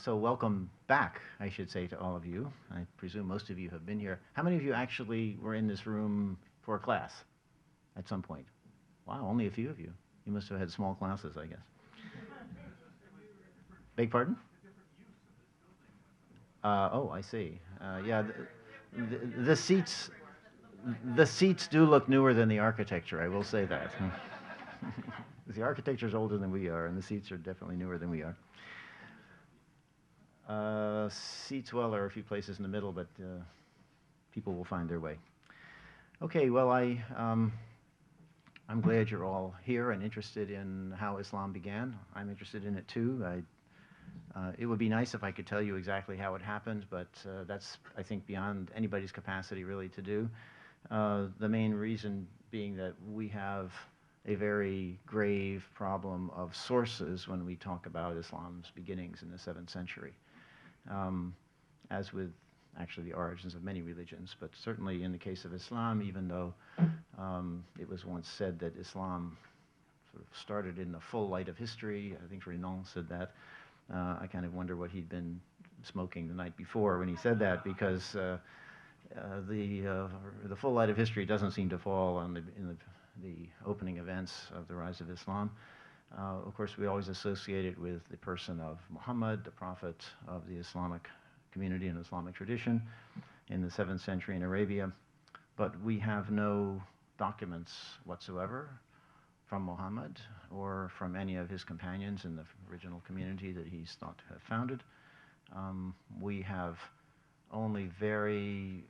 So welcome back, I should say, to all of you. I presume most of you have been here. How many of you actually were in this room for a class at some point? Wow, only a few of you. You must have had small classes, I guess. Beg pardon? Oh, I see. Yeah, the seats, the seats do look newer than the architecture. I will say that. The architecture is older than we are, and the seats are definitely newer than we are. Seats, well, there are a few places in the middle, but people will find their way. Okay, well, I'm glad you're all here and interested in how Islam began. I'm interested in it too. It would be nice if I could tell you exactly how it happened, but that's, I think, beyond anybody's capacity really to do. The main reason being that we have a very grave problem of sources when we talk about Islam's beginnings in the 7th century. As with actually the origins of many religions, but certainly in the case of Islam, even though it was once said that Islam sort of started in the full light of history. I think Renan said that. I kind of wonder what he'd been smoking the night before when he said that, because the full light of history doesn't seem to fall on the opening events of the rise of Islam. Of course, we always associate it with the person of Muhammad, the prophet of the Islamic community and Islamic tradition in the 7th century in Arabia. But we have no documents whatsoever from Muhammad or from any of his companions in the original community that he's thought to have founded. We have only very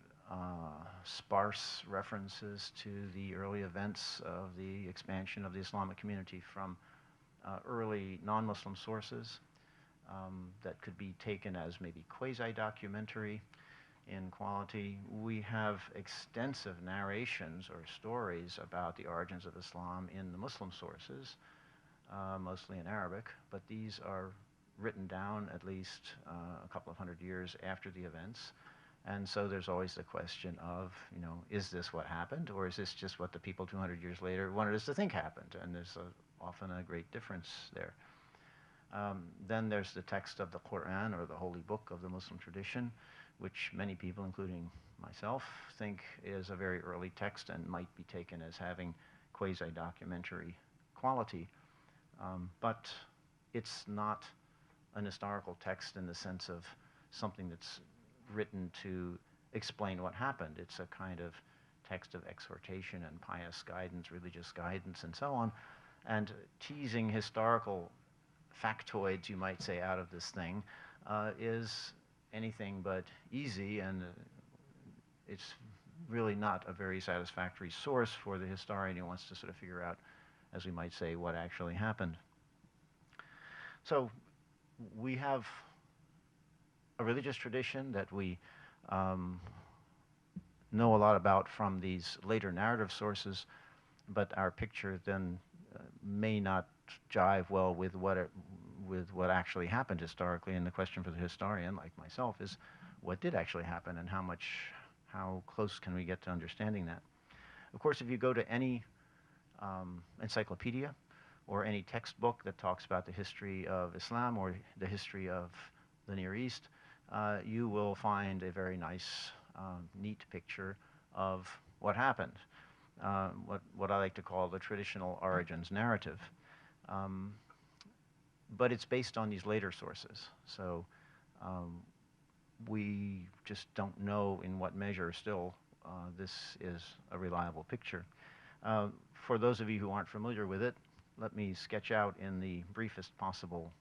sparse references to the early events of the expansion of the Islamic community from early non-Muslim sources that could be taken as maybe quasi-documentary in quality. We have extensive narrations or stories about the origins of Islam in the Muslim sources, mostly in Arabic, but these are written down at least a couple of hundred years after the events. And so there's always the question of, is this what happened, or is this just what the people 200 years later wanted us to think happened? And there's often a great difference there. Then there's the text of the Quran, or the holy book of the Muslim tradition, which many people, including myself, think is a very early text and might be taken as having quasi-documentary quality. But it's not an historical text in the sense of something that's written to explain what happened. It's a kind of text of exhortation and pious guidance, religious guidance, and so on. And teasing historical factoids, you might say, out of this thing is anything but easy, and it's really not a very satisfactory source for the historian who wants to sort of figure out, as we might say, what actually happened. So we have a religious tradition that we know a lot about from these later narrative sources, but our picture then may not jive well with what actually happened historically. And the question for the historian, like myself, is what did actually happen, and how close can we get to understanding that? Of course, if you go to any encyclopedia or any textbook that talks about the history of Islam or the history of the Near East, you will find a very nice, neat picture of what happened. What I like to call the traditional origins narrative. But it's based on these later sources. So we just don't know in what measure still this is a reliable picture. For those of you who aren't familiar with it, let me sketch out in the briefest possible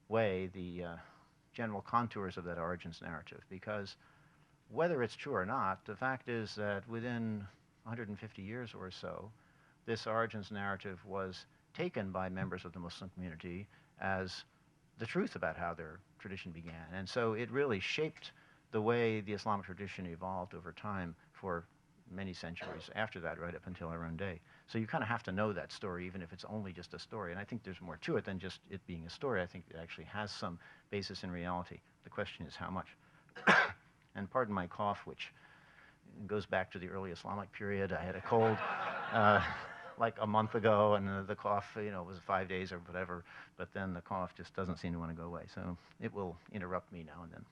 way the general contours of that origins narrative, because whether it's true or not, the fact is that within 150 years or so, this origins narrative was taken by members of the Muslim community as the truth about how their tradition began. And so it really shaped the way the Islamic tradition evolved over time for many centuries after that, right up until our own day. So you kind of have to know that story, even if it's only just a story. And I think there's more to it than just it being a story. I think it actually has some basis in reality. The question is how much. And pardon my cough, which goes back to the early Islamic period. I had a cold. like a month ago, and the cough, was 5 days or whatever, but then the cough just doesn't seem to want to go away. So it will interrupt me now and then.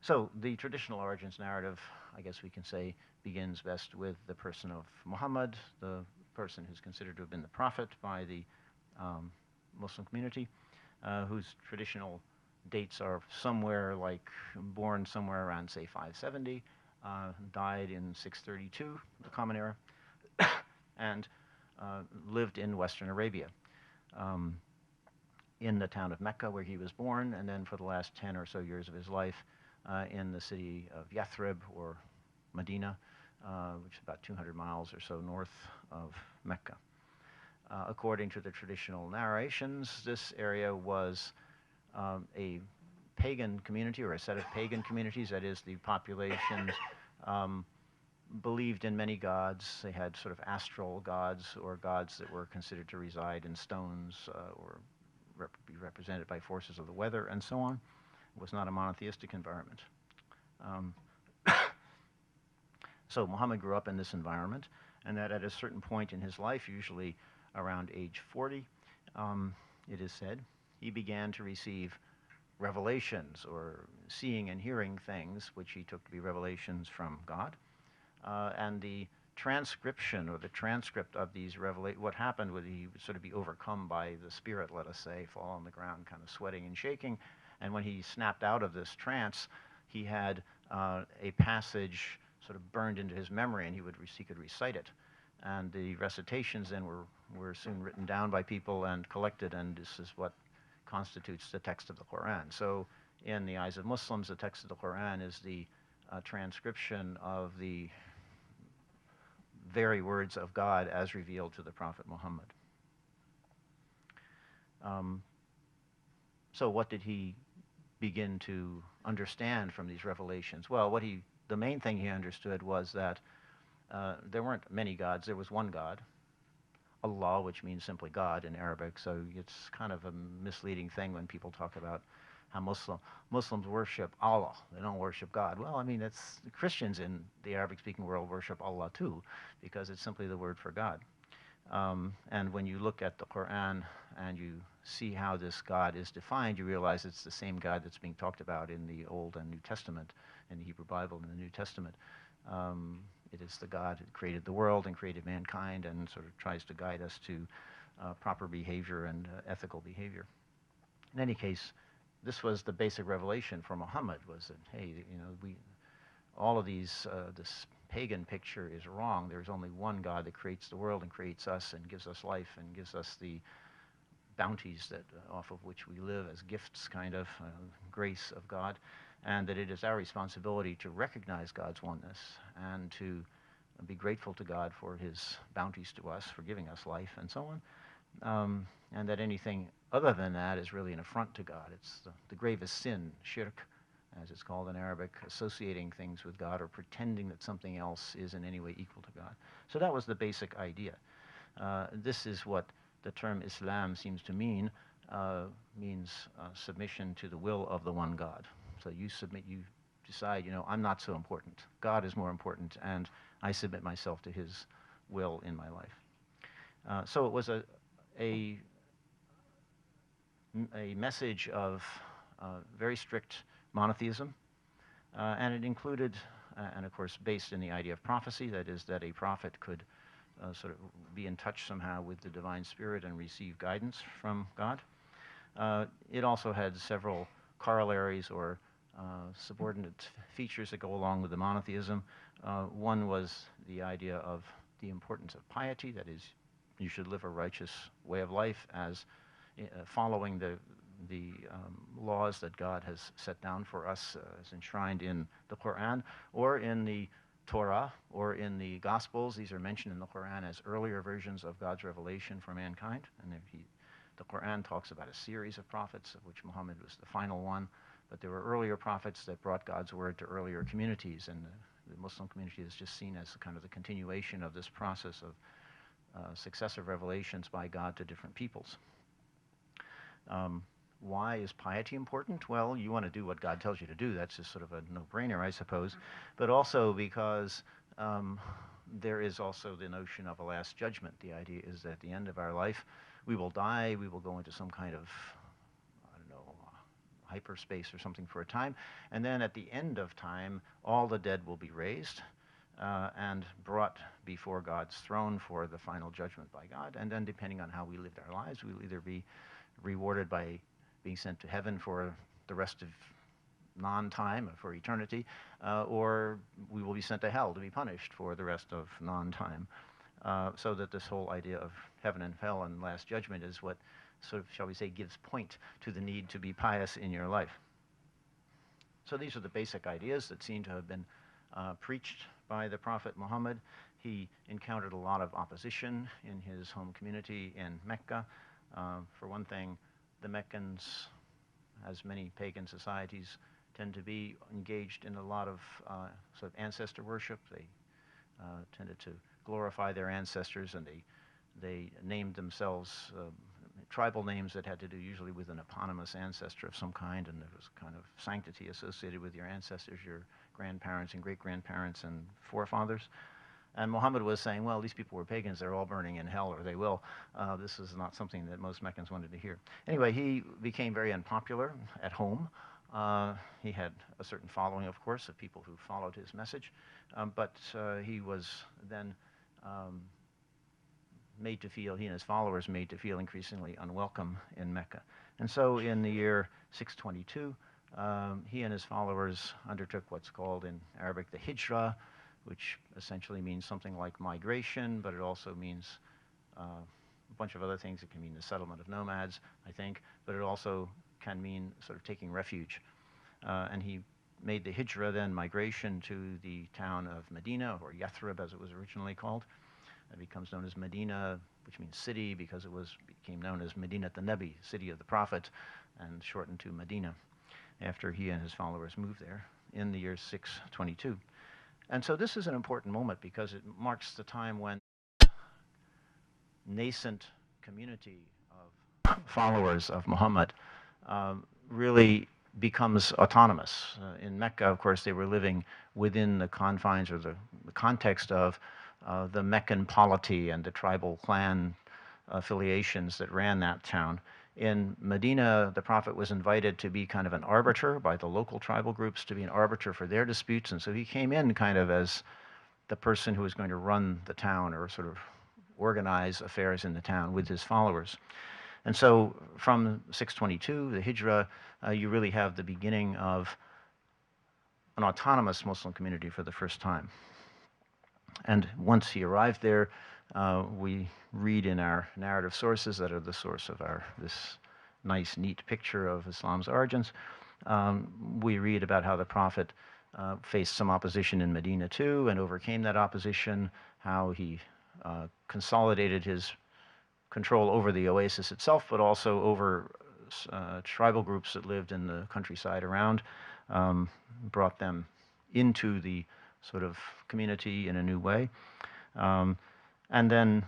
So the traditional origins narrative, I guess we can say, begins best with the person of Muhammad, the person who's considered to have been the prophet by the Muslim community, whose traditional dates are somewhere like born somewhere around, say, 570, died in 632, the Common Era, and lived in Western Arabia, in the town of Mecca where he was born, and then for the last 10 or so years of his life in the city of Yathrib, or Medina, which is about 200 miles or so north of Mecca. According to the traditional narrations, this area was a pagan community, or a set of pagan communities. That is, the populations believed in many gods. They had sort of astral gods, or gods that were considered to reside in stones, or be represented by forces of the weather, and so on. It was not a monotheistic environment. So Muhammad grew up in this environment, and that at a certain point in his life, usually around age 40, it is said, he began to receive revelations, or seeing and hearing things which he took to be revelations from God. And the transcription, or the transcript of these revelations, what happened was he would sort of be overcome by the spirit, let us say, fall on the ground kind of sweating and shaking. And when he snapped out of this trance, he had a passage sort of burned into his memory, and he could recite it. And the recitations then were soon written down by people and collected, and this is what constitutes the text of the Quran. So in the eyes of Muslims, the text of the Quran is the transcription of the very words of God as revealed to the Prophet Muhammad. So what did he begin to understand from these revelations? Well, the main thing he understood was that there weren't many gods. There was one God, Allah, which means simply God in Arabic. So it's kind of a misleading thing when people talk about how Muslims worship Allah. They don't worship God. Well, I mean, it's Christians in the Arabic-speaking world worship Allah too, because it's simply the word for God. And when you look at the Quran and you see how this God is defined, you realize it's the same God that's being talked about in the Old and New Testament, in the Hebrew Bible and the New Testament. It is the God who created the world and created mankind, and sort of tries to guide us to proper behavior and ethical behavior. In any case, this was the basic revelation for Muhammad, was that, hey, all of these, this pagan picture is wrong. There's only one God that creates the world and creates us and gives us life and gives us the bounties that off of which we live as gifts, kind of grace of God, and that it is our responsibility to recognize God's oneness and to be grateful to God for his bounties to us, for giving us life and so on, and that anything other than that is really an affront to God. It's the gravest sin, shirk, as it's called in Arabic, associating things with God or pretending that something else is in any way equal to God. So that was the basic idea. This is what the term Islam seems to mean, means submission to the will of the one God. So you submit, you decide, I'm not so important. God is more important, and I submit myself to his will in my life. So it was a message of very strict monotheism, and it included, and of course based in the idea of prophecy, that is, that a prophet could sort of be in touch somehow with the divine spirit and receive guidance from God. It also had several corollaries or subordinate features that go along with the monotheism. One was the idea of the importance of piety, that is, you should live a righteous way of life as following the laws that God has set down for us, as enshrined in the Quran or in the Torah or in the Gospels. These are mentioned in the Quran as earlier versions of God's revelation for mankind. And the Quran talks about a series of prophets, of which Muhammad was the final one. But there were earlier prophets that brought God's word to earlier communities, and the Muslim community is just seen as kind of the continuation of this process of successive revelations by God to different peoples. Why is piety important? Well, you want to do what God tells you to do. That's just sort of a no-brainer, I suppose. But also because there is also the notion of a last judgment. The idea is that at the end of our life, we will die, we will go into some kind of, I don't know, hyperspace or something for a time, and then at the end of time, all the dead will be raised and brought before God's throne for the final judgment by God. And then, depending on how we lived our lives, we will either be rewarded by being sent to heaven for the rest of non-time, for eternity, or we will be sent to hell to be punished for the rest of non-time. So that this whole idea of heaven and hell and last judgment is what sort of, shall we say, gives point to the need to be pious in your life. So these are the basic ideas that seem to have been preached by the Prophet Muhammad. He encountered a lot of opposition in his home community in Mecca. For one thing, the Meccans, as many pagan societies, tend to be engaged in a lot of sort of ancestor worship. They tended to glorify their ancestors, and they named themselves tribal names that had to do usually with an eponymous ancestor of some kind, and there was kind of sanctity associated with your ancestors, your grandparents and great-grandparents and forefathers. And Muhammad was saying, well, these people were pagans, they're all burning in hell, or they will. This is not something that most Meccans wanted to hear. Anyway, he became very unpopular at home. He had a certain following, of course, of people who followed his message, but he was then made to feel, he and his followers made to feel increasingly unwelcome in Mecca. And so in the year 622, he and his followers undertook what's called in Arabic the hijrah, which essentially means something like migration, but it also means a bunch of other things. It can mean the settlement of nomads, I think, but it also can mean sort of taking refuge. And he made the hijrah, then migration, to the town of Medina, or Yathrib as it was originally called. It becomes known as Medina, which means city, because it became known as Medinat the-Nabi, city of the Prophet, and shortened to Medina after he and his followers moved there in the year 622. And so this is an important moment because it marks the time when nascent community of followers of Muhammad really becomes autonomous. In Mecca, of course, they were living within the confines or the context of the Meccan polity and the tribal clan affiliations that ran that town. In Medina, the Prophet was invited to be kind of an arbiter by the local tribal groups, to be an arbiter for their disputes, and so he came in kind of as the person who was going to run the town or sort of organize affairs in the town with his followers. And so from 622, the Hijrah, you really have the beginning of an autonomous Muslim community for the first time. And once he arrived there, we read in our narrative sources that are the source of this nice, neat picture of Islam's origins. We read about how the Prophet faced some opposition in Medina too and overcame that opposition, how he consolidated his control over the oasis itself, but also over tribal groups that lived in the countryside around, brought them into the sort of community in a new way. And then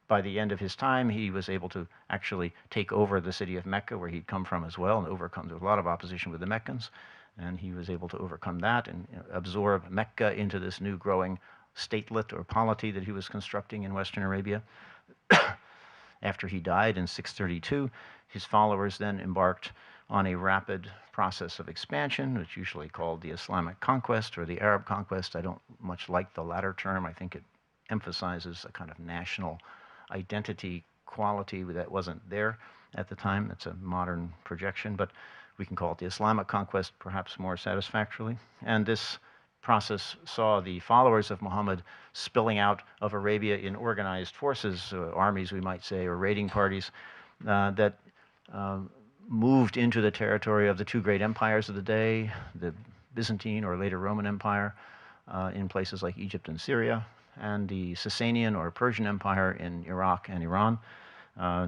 by the end of his time, he was able to actually take over the city of Mecca, where he'd come from as well, and overcome. There was a lot of opposition with the Meccans, and he was able to overcome that and absorb Mecca into this new growing statelet or polity that he was constructing in Western Arabia. After he died in 632, his followers then embarked on a rapid process of expansion, which is usually called the Islamic conquest or the Arab conquest. I don't much like the latter term. I think it emphasizes a kind of national identity quality that wasn't there at the time. It's a modern projection, but we can call it the Islamic conquest perhaps more satisfactorily. And this process saw the followers of Muhammad spilling out of Arabia in organized forces, armies we might say, or raiding parties that moved into the territory of the two great empires of the day, the Byzantine or later Roman Empire in places like Egypt and Syria, and the Sasanian or Persian Empire in Iraq and Iran,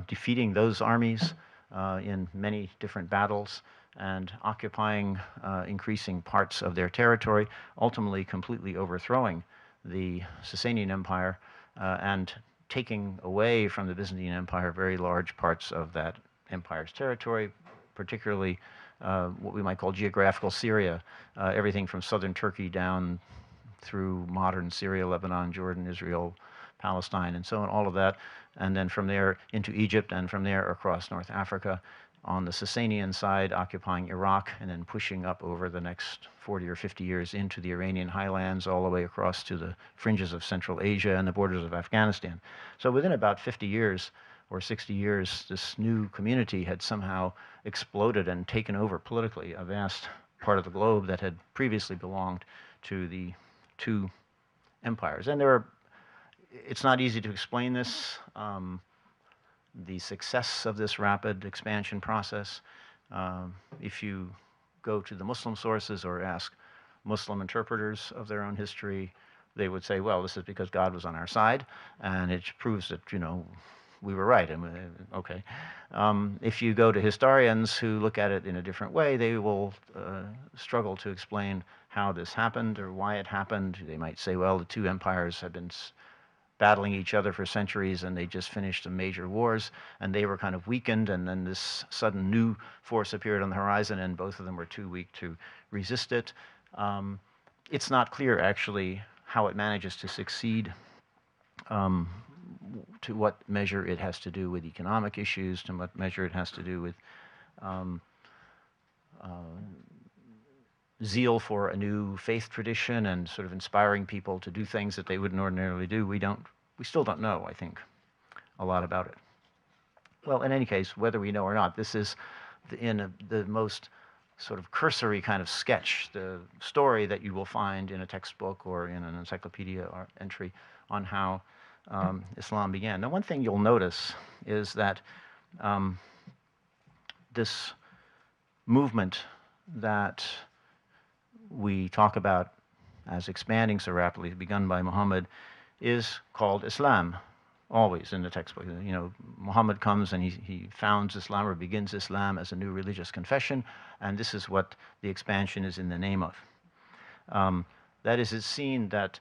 defeating those armies in many different battles and occupying increasing parts of their territory, ultimately completely overthrowing the Sasanian Empire and taking away from the Byzantine Empire very large parts of that empire's territory, particularly what we might call geographical Syria, everything from southern Turkey down through modern Syria, Lebanon, Jordan, Israel, Palestine, and so on, all of that, and then from there into Egypt, and from there across North Africa, on the Sasanian side, occupying Iraq, and then pushing up over the next 40 or 50 years into the Iranian highlands, all the way across to the fringes of Central Asia and the borders of Afghanistan. So within about 50 years or 60 years, this new community had somehow exploded and taken over politically a vast part of the globe that had previously belonged to the two empires. And it's not easy to explain this. The success of this rapid expansion process. If you go to the Muslim sources or ask Muslim interpreters of their own history, they would say, well, this is because God was on our side, and it proves that, we were right. Okay. If you go to historians who look at it in a different way, they will struggle to explain how this happened or why it happened. They might say, well, the two empires have been battling each other for centuries, and they just finished some major wars, and they were kind of weakened, and then this sudden new force appeared on the horizon, and both of them were too weak to resist it. It's not clear, actually, how it manages to succeed, to what measure it has to do with economic issues, to what measure it has to do with zeal for a new faith tradition and sort of inspiring people to do things that they wouldn't ordinarily do. We still don't know, I think, a lot about it. Well, in any case, whether we know or not, this is the most sort of cursory kind of sketch, the story that you will find in a textbook or in an encyclopedia or entry on how Islam began. Now, one thing you'll notice is that this movement that we talk about as expanding so rapidly, begun by Muhammad, is called Islam, always in the textbook. Muhammad comes and he founds Islam or begins Islam as a new religious confession, and this is what the expansion is in the name of. That is, it's seen that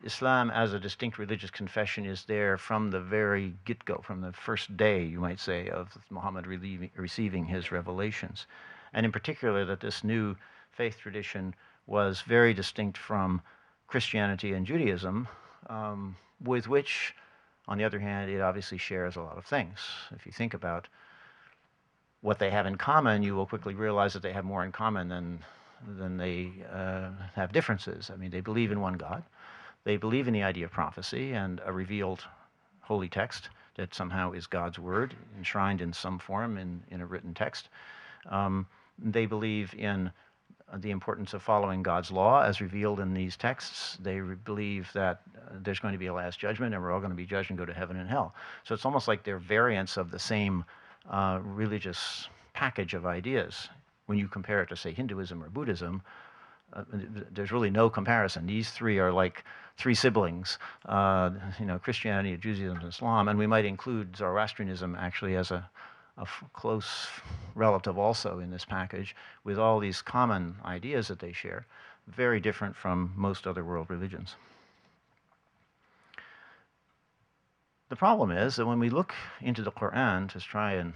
Islam as a distinct religious confession is there from the very get-go, from the first day, you might say, of Muhammad receiving his revelations. And in particular, that this new faith tradition was very distinct from Christianity and Judaism, with which, on the other hand, it obviously shares a lot of things. If you think about what they have in common, you will quickly realize that they have more in common than they have differences. I mean, they believe in one God. They believe in the idea of prophecy and a revealed holy text that somehow is God's word, enshrined in some form in a written text. They believe in the importance of following God's law as revealed in these texts. They believe that there's going to be a last judgment and we're all going to be judged and go to heaven and hell. So it's almost like they're variants of the same religious package of ideas. When you compare it to, say, Hinduism or Buddhism, there's really no comparison. These three are like three siblings, Christianity, Judaism, and Islam, and we might include Zoroastrianism actually as a close relative also in this package, with all these common ideas that they share, very different from most other world religions. The problem is that when we look into the Quran to try and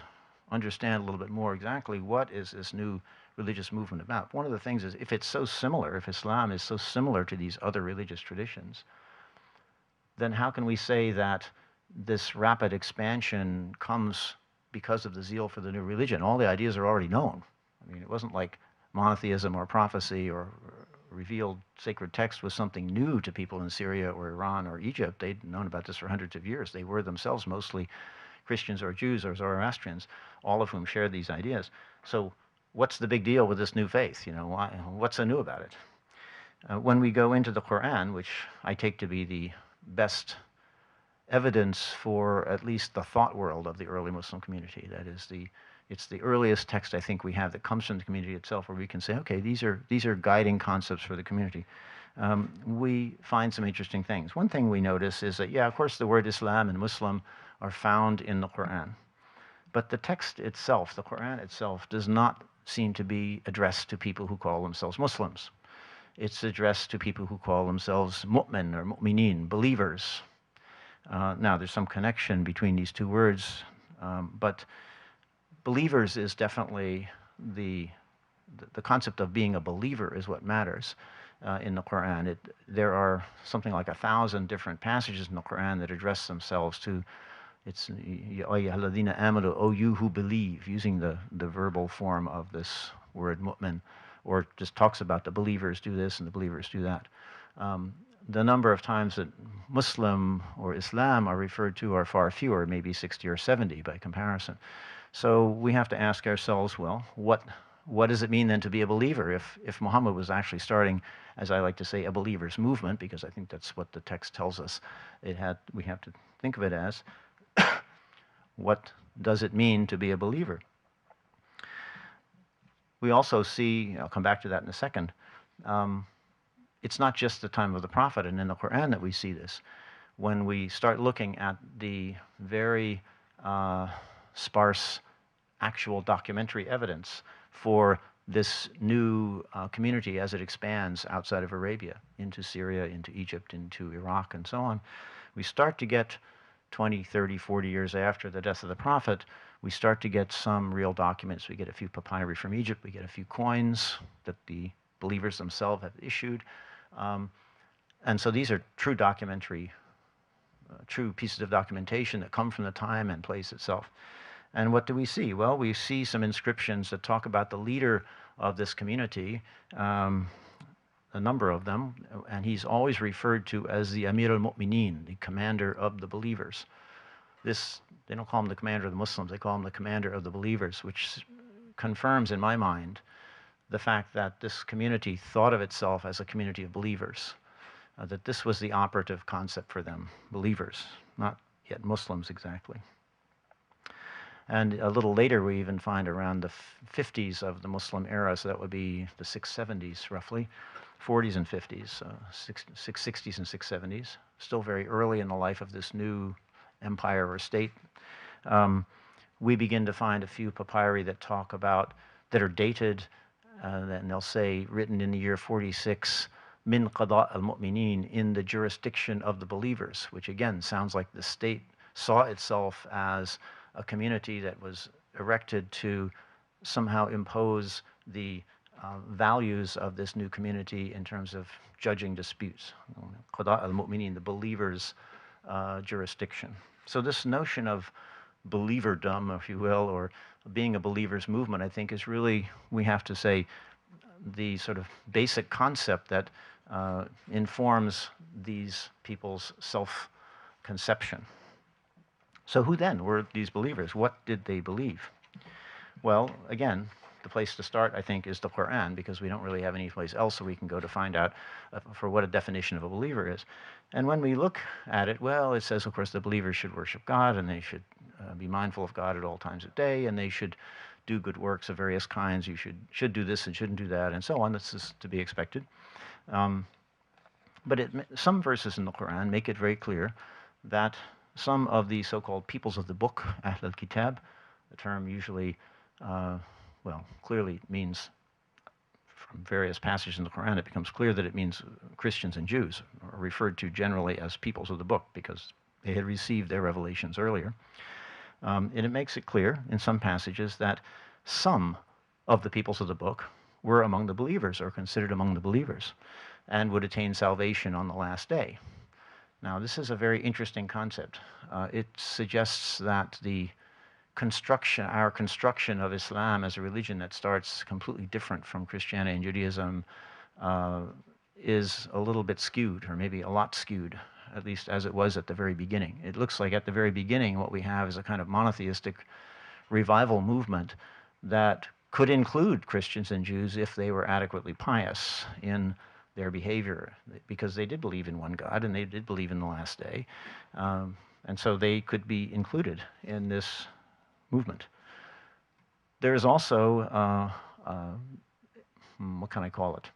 understand a little bit more exactly what is this new religious movement about, one of the things is, if it's so similar, if Islam is so similar to these other religious traditions, then how can we say that this rapid expansion comes because of the zeal for the new religion? All the ideas are already known. I mean, it wasn't like monotheism or prophecy or revealed sacred text was something new to people in Syria or Iran or Egypt. They'd known about this for hundreds of years. They were themselves mostly Christians or Jews or Zoroastrians, all of whom shared these ideas. So what's the big deal with this new faith? What's so new about it? When we go into the Quran, which I take to be the best evidence for at least the thought world of the early Muslim community, that is, it's the earliest text I think we have that comes from the community itself, where we can say, okay, these are guiding concepts for the community. We find some interesting things. One thing we notice is that, yeah, of course, the word Islam and Muslim are found in the Quran, but the text itself, the Quran itself, does not seem to be addressed to people who call themselves Muslims. It's addressed to people who call themselves mu'min or mu'minin, believers. Now, there's some connection between these two words, but believers is definitely the concept of being a believer is what matters. in the Quran. There are something like 1,000 different passages in the Quran that address themselves to, it's Ya ayyuhalladhina amanu, O you who believe, using the verbal form of this word mu'min, or just talks about the believers do this and the believers do that. The number of times that Muslim or Islam are referred to are far fewer, maybe 60 or 70 by comparison. So we have to ask ourselves, well, what does it mean then to be a believer? If Muhammad was actually starting, as I like to say, a believer's movement, because I think that's what the text tells us we have to think of it as, what does it mean to be a believer? We also see, I'll come back to that in a second, it's not just the time of the Prophet and in the Quran that we see this. When we start looking at the very sparse actual documentary evidence for this new community as it expands outside of Arabia into Syria, into Egypt, into Iraq, and so on, we start to get 20, 30, 40 years after the death of the Prophet, we start to get some real documents. We get a few papyri from Egypt, we get a few coins that the believers themselves have issued. And so these are true documentary, true pieces of documentation that come from the time and place itself. And what do we see? Well, we see some inscriptions that talk about the leader of this community, a number of them, and he's always referred to as the Amir al-Mu'mineen, the commander of the believers. They don't call him the commander of the Muslims, they call him the commander of the believers, which confirms in my mind the fact that this community thought of itself as a community of believers, that this was the operative concept for them, believers, not yet Muslims exactly. And a little later, we even find around the 50s of the Muslim era, so that would be the 670s roughly, 40s and 50s, 660s and 670s, still very early in the life of this new empire or state. We begin to find a few papyri that talk about, that are dated, and they'll say written in the year 46, min qada al-mu'mineen, in the jurisdiction of the believers, which again sounds like the state saw itself as a community that was erected to somehow impose the values of this new community in terms of judging disputes. Qada al-mu'mineen, the believers' jurisdiction. So this notion of believerdom, if you will, or being a believer's movement, I think is really, we have to say, the sort of basic concept that informs these people's self-conception. So who then were these believers? What did they believe? Well, again, the place to start, I think, is the Quran, because we don't really have any place else where we can go to find out for what a definition of a believer is. And when we look at it, well, it says, of course, the believers should worship God, and they should be mindful of God at all times of day, and they should do good works of various kinds. You should do this and shouldn't do that, and so on. This is to be expected. But some verses in the Quran make it very clear that some of the so-called peoples of the book, Ahl al-Kitab, the term usually, clearly means, from various passages in the Quran, it becomes clear that it means Christians and Jews, are referred to generally as peoples of the book because they had received their revelations earlier. And it makes it clear in some passages that some of the peoples of the book were among the believers, or considered among the believers, and would attain salvation on the last day. Now, this is a very interesting concept. It suggests that our construction of Islam as a religion that starts completely different from Christianity and Judaism is a little bit skewed, or maybe a lot skewed, at least as it was at the very beginning. It looks like at the very beginning what we have is a kind of monotheistic revival movement that could include Christians and Jews if they were adequately pious in their behavior, because they did believe in one God and they did believe in the last day. And so they could be included in this movement. There is also, what can I call it?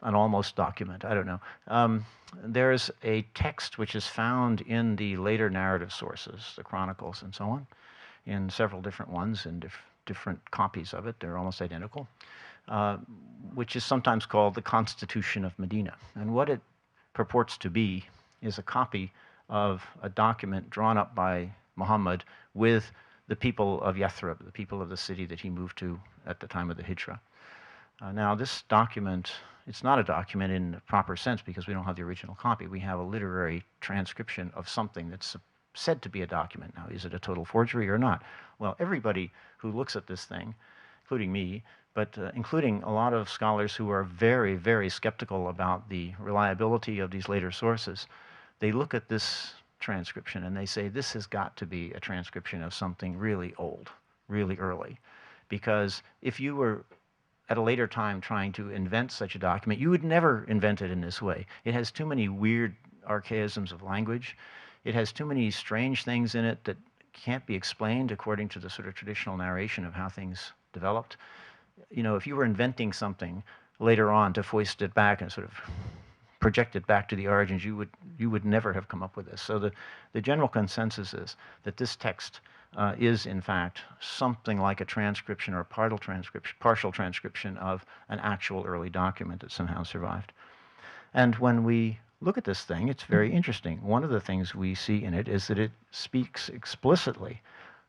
An almost document, I don't know. There's a text which is found in the later narrative sources, the Chronicles and so on, in several different ones, and different copies of it. They're almost identical. Which is sometimes called the Constitution of Medina. And what it purports to be is a copy of a document drawn up by Muhammad with the people of Yathrib, the people of the city that he moved to at the time of the Hijrah. Now, this document it's not a document in the proper sense because we don't have the original copy. We have a literary transcription of something that's said to be a document. Now, is it a total forgery or not? Well, everybody who looks at this thing, including me, but including a lot of scholars who are very, very skeptical about the reliability of these later sources, they look at this transcription and they say, this has got to be a transcription of something really old, really early. Because if you were at a later time trying to invent such a document, you would never invent it in this way. It has too many weird archaisms of language. It has too many strange things in it that can't be explained according to the sort of traditional narration of how things developed. You know, if you were inventing something later on to foist it back and sort of project it back to the origins, you would never have come up with this. So the general consensus is that this text is in fact something like a transcription or a partial transcription of an actual early document that somehow survived. And when we look at this thing, it's very interesting. One of the things we see in it is that it speaks explicitly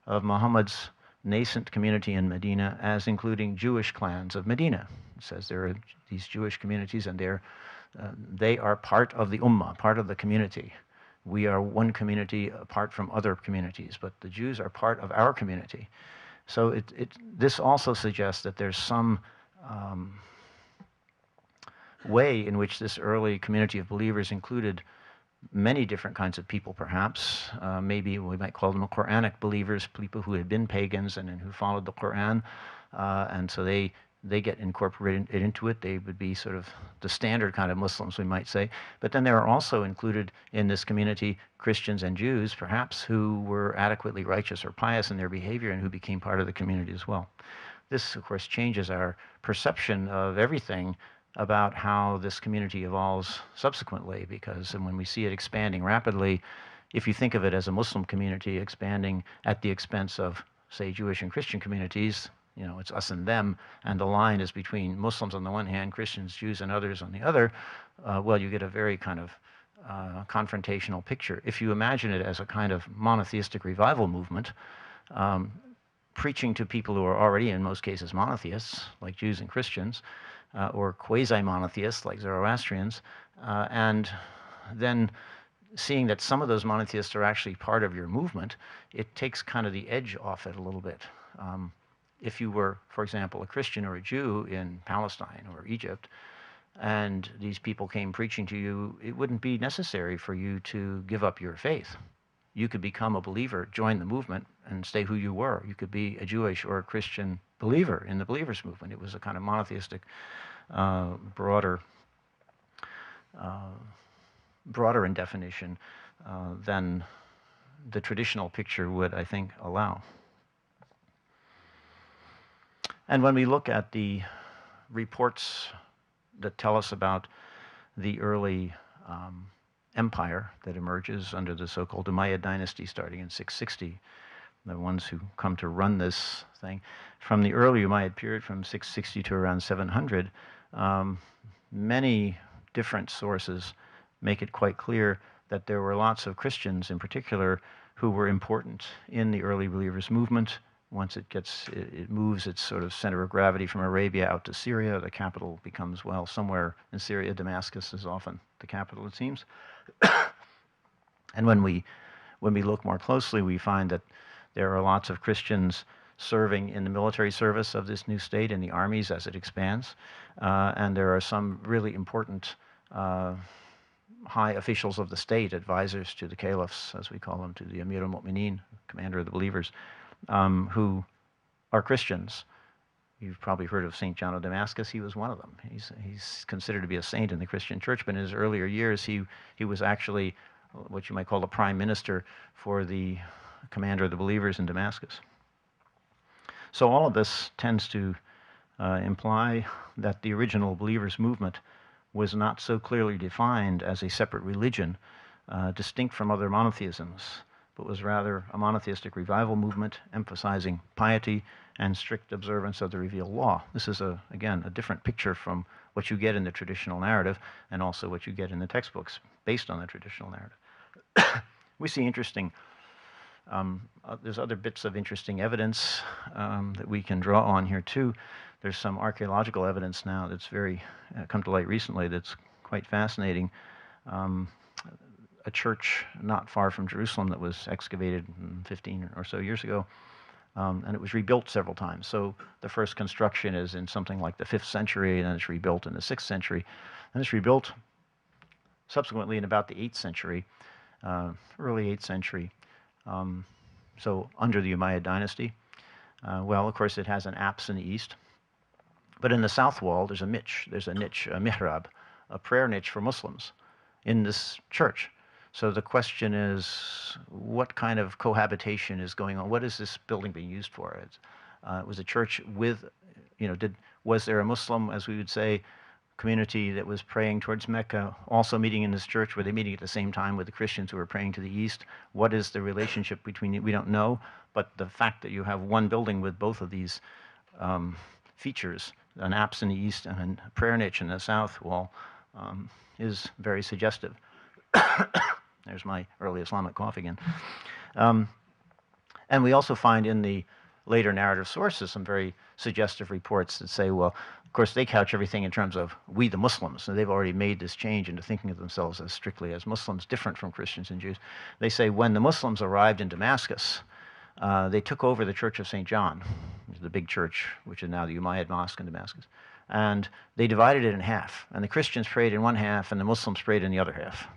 of Muhammad's nascent community in Medina as including Jewish clans of Medina. It says there are these Jewish communities and they are part of the ummah, part of the community. We are one community apart from other communities, but the Jews are part of our community. So this also suggests that there's some way in which this early community of believers included many different kinds of people, perhaps. Maybe we might call them Quranic believers, people who had been pagans and who followed the Quran. And so they get incorporated into it. They would be sort of the standard kind of Muslims, we might say. But then there are also included in this community Christians and Jews, perhaps, who were adequately righteous or pious in their behavior and who became part of the community as well. This, of course, changes our perception of everything about how this community evolves subsequently, because when we see it expanding rapidly, if you think of it as a Muslim community expanding at the expense of, say, Jewish and Christian communities, you know, it's us and them, and the line is between Muslims on the one hand, Christians, Jews, and others on the other, well, you get a very kind of confrontational picture. If you imagine it as a kind of monotheistic revival movement, preaching to people who are already, in most cases, monotheists, like Jews and Christians, or quasi-monotheists, like Zoroastrians, and then seeing that some of those monotheists are actually part of your movement, it takes kind of the edge off it a little bit. If you were, for example, a Christian or a Jew in Palestine or Egypt, and these people came preaching to you, it wouldn't be necessary for you to give up your faith. You could become a believer, join the movement, and stay who you were. You could be a Jewish or a Christian believer in the believers movement. It was a kind of monotheistic, broader in definition than the traditional picture would, I think, allow. And when we look at the reports that tell us about the early empire that emerges under the so-called Umayyad dynasty starting in 660, the ones who come to run this thing, from the early Umayyad period from 660 to around 700, many different sources make it quite clear that there were lots of Christians in particular who were important in the early believers movement. Once it moves its sort of center of gravity from Arabia out to Syria, the capital becomes, well, somewhere in Syria. Damascus is often the capital, it seems. And when we look more closely, we find that there are lots of Christians serving in the military service of this new state, in the armies as it expands. And there are some really important high officials of the state, advisors to the caliphs, as we call them, to the Amir al-Mu'mineen, commander of the believers, who are Christians. You've probably heard of St. John of Damascus. He was one of them. He's considered to be a saint in the Christian church, but in his earlier years, he was actually what you might call the prime minister for the commander of the believers in Damascus. So all of this tends to imply that the original believers movement was not so clearly defined as a separate religion, distinct from other monotheisms, but was rather a monotheistic revival movement emphasizing piety and strict observance of the revealed law. This is, again, a different picture from what you get in the traditional narrative and also what you get in the textbooks based on the traditional narrative. We see interesting There's other bits of interesting evidence that we can draw on here too. There's some archaeological evidence now that's very come to light recently that's quite fascinating. Um, a church not far from Jerusalem that was excavated 15 or so years ago, and it was rebuilt several times. So the first construction is in something like the 5th century, and then it's rebuilt in the 6th century, and it's rebuilt subsequently in about the 8th century, early 8th century, so under the Umayyad dynasty. Well, of course, it has an apse in the east, but in the south wall there's a niche, a mihrab, a prayer niche for Muslims in this church. So the question is, what kind of cohabitation is going on? What is this building being used for? It was a church with, was there a Muslim, as we would say, community that was praying towards Mecca, also meeting in this church? Were they meeting at the same time with the Christians who were praying to the east? What is the relationship between it? We don't know, but the fact that you have one building with both of these features, an apse in the east and a prayer niche in the south wall, is very suggestive. There's my early Islamic cough again. And we also find in the later narrative sources some very suggestive reports that say, well, of course, they couch everything in terms of we the Muslims. So they've already made this change into thinking of themselves as strictly as Muslims, different from Christians and Jews. They say when the Muslims arrived in Damascus, they took over the Church of St. John, the big church, which is now the Umayyad Mosque in Damascus. And they divided it in half. And the Christians prayed in one half, and the Muslims prayed in the other half.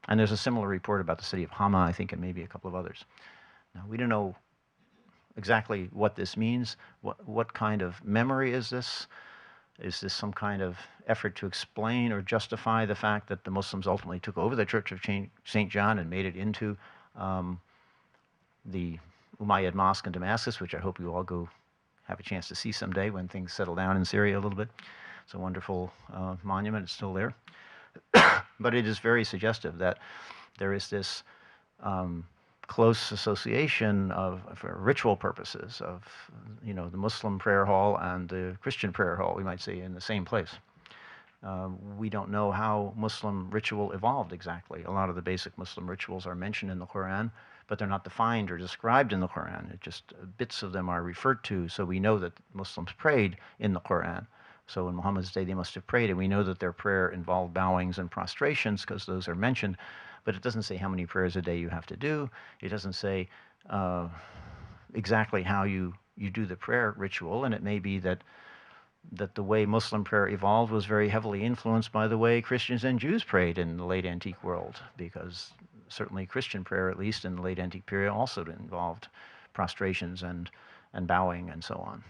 And there's a similar report about the city of Hama, I think, and maybe a couple of others. Now, we don't know exactly what this means. What kind of memory is this? Is this some kind of effort to explain or justify the fact that the Muslims ultimately took over the Church of St. John and made it into the Umayyad Mosque in Damascus, which I hope you all go have a chance to see someday when things settle down in Syria a little bit. It's a wonderful monument. It's still there. But it is very suggestive that there is this close association for ritual purposes of, the Muslim prayer hall and the Christian prayer hall, we might say, in the same place. We don't know how Muslim ritual evolved exactly. A lot of the basic Muslim rituals are mentioned in the Quran, but they're not defined or described in the Quran. It just bits of them are referred to, so we know that Muslims prayed in the Quran. So in Muhammad's day, they must have prayed, and we know that their prayer involved bowings and prostrations because those are mentioned, but it doesn't say how many prayers a day you have to do. It doesn't say exactly how you do the prayer ritual, and it may be that the way Muslim prayer evolved was very heavily influenced by the way Christians and Jews prayed in the late antique world, because certainly Christian prayer, at least in the late antique period, also involved prostrations and bowing and so on.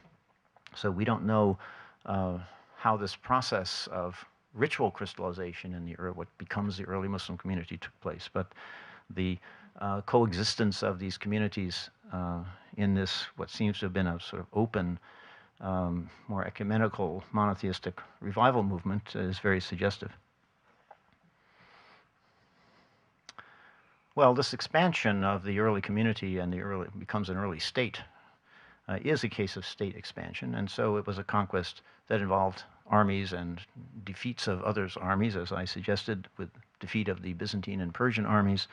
So we don't know how this process of ritual crystallization in what becomes the early Muslim community took place, but the coexistence of these communities in this, what seems to have been a sort of open, more ecumenical, monotheistic revival movement is very suggestive. Well, this expansion of the early community and becomes an early state is a case of state expansion, and so it was a conquest that involved armies and defeats of others' armies, as I suggested, with defeat of the Byzantine and Persian armies,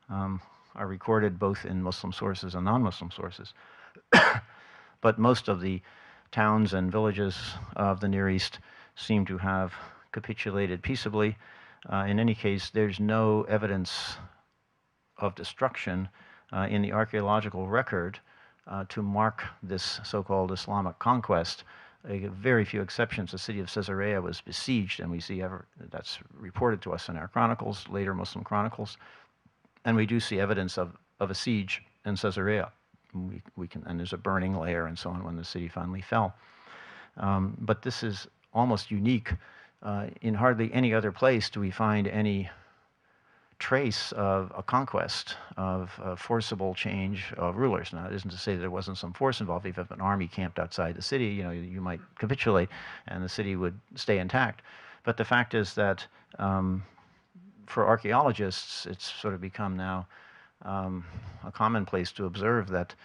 are recorded both in Muslim sources and non-Muslim sources. But most of the towns and villages of the Near East seem to have capitulated peaceably. In any case, there's no evidence of destruction in the archaeological record to mark this so-called Islamic conquest. Very few exceptions. The city of Caesarea was besieged, and we see that's reported to us in our chronicles, later Muslim chronicles, and we do see evidence of a siege in Caesarea. And there's a burning layer and so on when the city finally fell. But this is almost unique. In hardly any other place do we find any trace of a conquest, of a forcible change of rulers. Now, it isn't to say that there wasn't some force involved. If an army camped outside the city, you might capitulate and the city would stay intact. But the fact is that for archaeologists, it's sort of become now a commonplace to observe that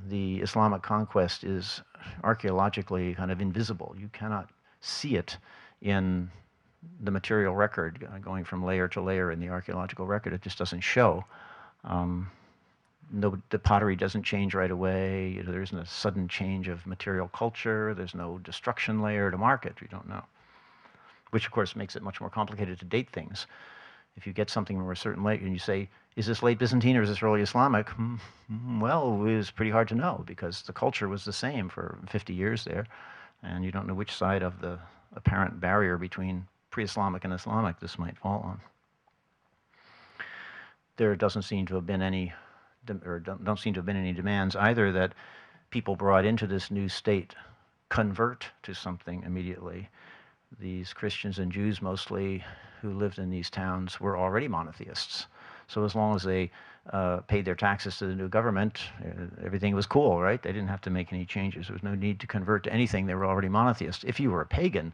the Islamic conquest is archaeologically kind of invisible. You cannot see it in the material record going from layer to layer in the archaeological record. It just doesn't show. no, the pottery doesn't change right away. There isn't a sudden change of material culture. There's no destruction layer to mark it. You don't know, which of course makes it much more complicated to date things. If you get something from a certain late and you say, is this late Byzantine or is this early Islamic? Well, it was pretty hard to know because the culture was the same for 50 years there, and you don't know which side of the apparent barrier between pre-Islamic and Islamic this might fall on. There doesn't seem to have been any, or don't seem to have been any demands either that people brought into this new state convert to something immediately. These Christians and Jews mostly who lived in these towns were already monotheists. So as long as they paid their taxes to the new government, everything was cool, right? They didn't have to make any changes. There was no need to convert to anything. They were already monotheists. If you were a pagan,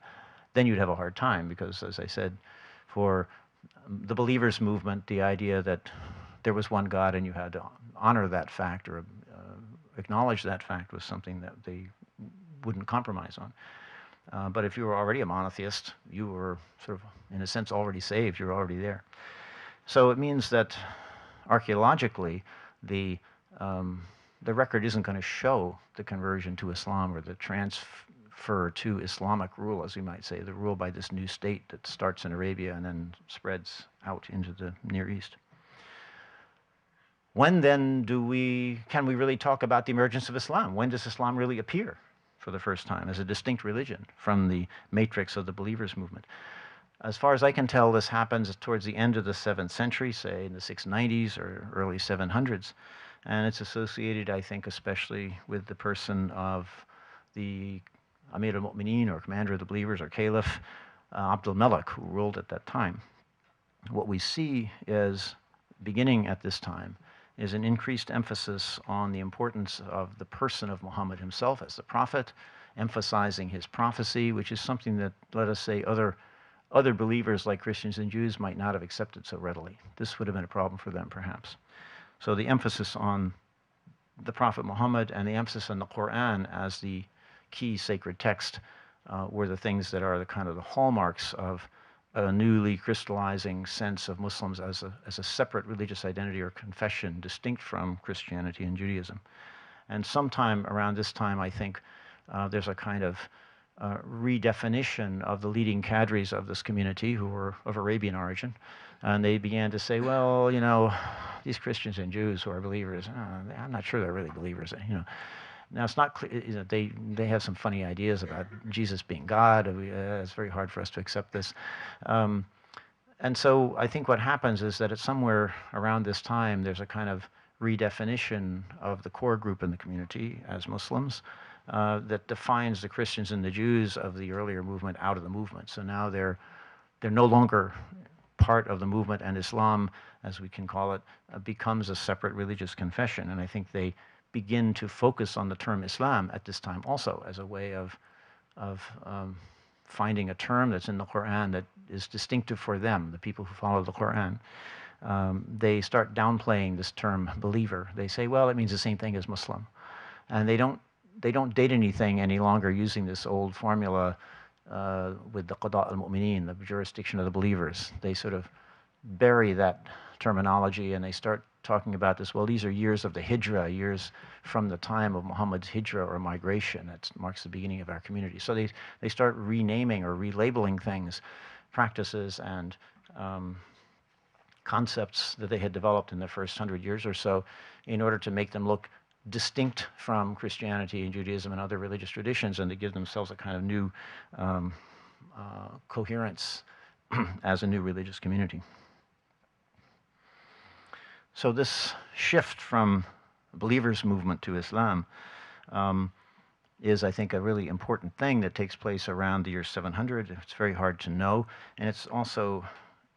then you'd have a hard time because, as I said, for the believers movement, the idea that there was one God and you had to honor that fact or acknowledge that fact was something that they wouldn't compromise on. But if you were already a monotheist, you were sort of, in a sense, already saved. You're already there. So it means that archaeologically, the record isn't going to show the conversion to Islam or the transfer to Islamic rule, as we might say, the rule by this new state that starts in Arabia and then spreads out into the Near East. When then can we really talk about the emergence of Islam? When does Islam really appear for the first time as a distinct religion from the matrix of the believers movement? As far as I can tell, this happens towards the end of the 7th century, say in the 690s or early 700s. And it's associated, I think, especially with the person of the Amir al-Mu'mineen, or commander of the believers, or caliph, Abdul Malik, who ruled at that time. What we see is, beginning at this time, is an increased emphasis on the importance of the person of Muhammad himself as the prophet, emphasizing his prophecy, which is something that, let us say, other believers like Christians and Jews might not have accepted so readily. This would have been a problem for them, perhaps. So the emphasis on the Prophet Muhammad and the emphasis on the Quran as the key sacred text were the things that are the kind of the hallmarks of a newly crystallizing sense of Muslims as a separate religious identity or confession distinct from Christianity and Judaism. And sometime around this time, I think, there's a kind of redefinition of the leading cadres of this community who were of Arabian origin. And they began to say, well, you know, these Christians and Jews who are believers, I'm not sure they're really believers, you know. Now, it's not clear, you know, they have some funny ideas about Jesus being God. It's very hard for us to accept this. And so I think what happens is that it's somewhere around this time, there's a kind of redefinition of the core group in the community as Muslims that defines the Christians and the Jews of the earlier movement out of the movement. So now they're no longer part of the movement, and Islam, as we can call it, becomes a separate religious confession. And I think they begin to focus on the term Islam at this time also as a way of finding a term that's in the Quran that is distinctive for them, the people who follow the Quran. They start downplaying this term believer. They say, well, it means the same thing as Muslim. And they don't date anything any longer using this old formula with the Qada al-Mu'mineen, the jurisdiction of the believers. They sort of bury that terminology and they start talking about this, well, these are years of the hijrah, years from the time of Muhammad's hijrah or migration. That marks the beginning of our community. So they start renaming or relabeling things, practices and concepts that they had developed in the first 100 years or so in order to make them look distinct from Christianity and Judaism and other religious traditions, and to give themselves a kind of new coherence as a new religious community. So this shift from believers' movement to Islam is, I think, a really important thing that takes place around the year 700. It's very hard to know, and it's also,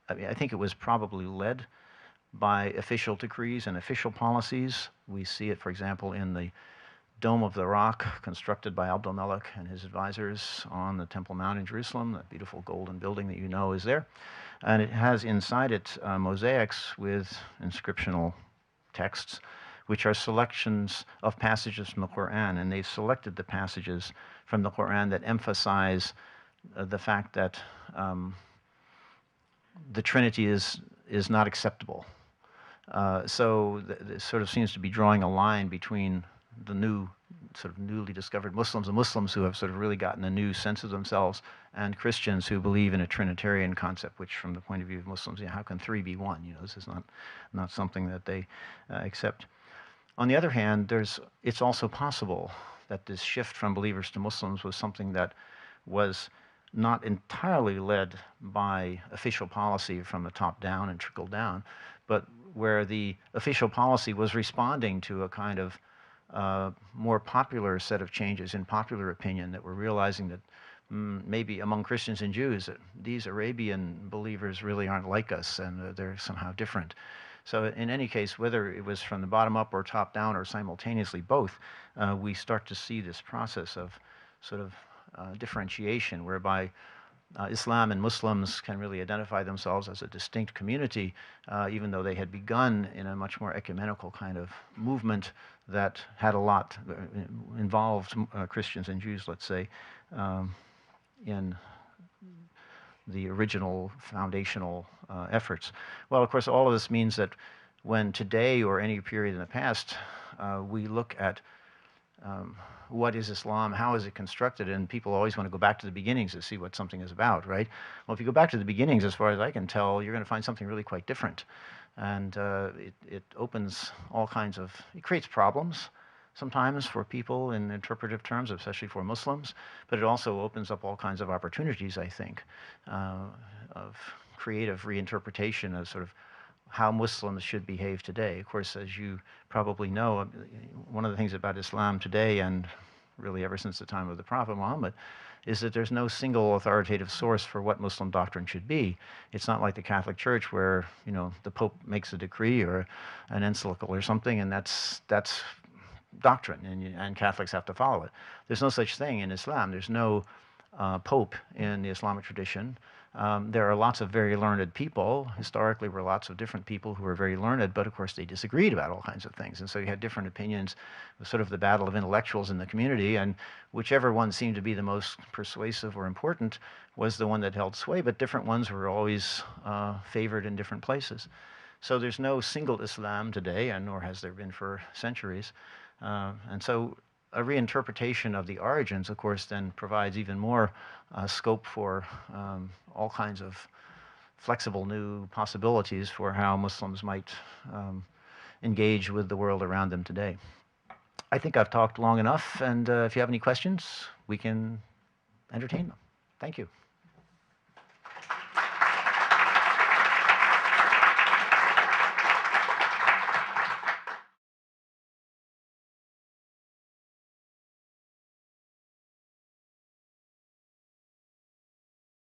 I mean, I think it was probably led by official decrees and official policies. We see it, for example, in the Dome of the Rock constructed by Abdul Malik and his advisors on the Temple Mount in Jerusalem, that beautiful golden building that you know is there. And it has inside it mosaics with inscriptional texts, which are selections of passages from the Quran. And they've selected the passages from the Quran that emphasize the fact that the Trinity is not acceptable. So this sort of seems to be drawing a line between the new, sort of newly discovered Muslims, the Muslims who have sort of really gotten a new sense of themselves, and Christians who believe in a Trinitarian concept, which from the point of view of Muslims, how can three be one? This is not something that they accept. On the other hand, it's also possible that this shift from believers to Muslims was something that was not entirely led by official policy from the top down and trickled down, but where the official policy was responding to a kind of more popular set of changes in popular opinion, that we're realizing that maybe among Christians and Jews, that these Arabian believers really aren't like us, and they're somehow different. So in any case, whether it was from the bottom up or top down or simultaneously both, we start to see this process of sort of differentiation, whereby Islam and Muslims can really identify themselves as a distinct community, even though they had begun in a much more ecumenical kind of movement that had a lot involved Christians and Jews, let's say, in the original foundational efforts. Well, of course, all of this means that when today or any period in the past we look at what is Islam, how is it constructed, and people always want to go back to the beginnings to see what something is about, right? Well, if you go back to the beginnings, as far as I can tell, you're going to find something really quite different. And it opens all kinds of, it creates problems sometimes for people in interpretive terms, especially for Muslims, but it also opens up all kinds of opportunities, I think, of creative reinterpretation of sort of how Muslims should behave today. Of course, as you probably know, one of the things about Islam today, and really ever since the time of the Prophet Muhammad, is that there's no single authoritative source for what Muslim doctrine should be. It's not like the Catholic Church where, the Pope makes a decree or an encyclical or something, and that's doctrine, and Catholics have to follow it. There's no such thing in Islam. There's no Pope in the Islamic tradition. There are lots of very learned people. Historically, were lots of different people who were very learned, but of course they disagreed about all kinds of things. And so you had different opinions. It was sort of the battle of intellectuals in the community, and whichever one seemed to be the most persuasive or important was the one that held sway, but different ones were always favored in different places. So there's no single Islam today, and nor has there been for centuries. And so a reinterpretation of the origins, of course, then provides even more scope for all kinds of flexible new possibilities for how Muslims might engage with the world around them today. I think I've talked long enough, and if you have any questions, we can entertain them. Thank you.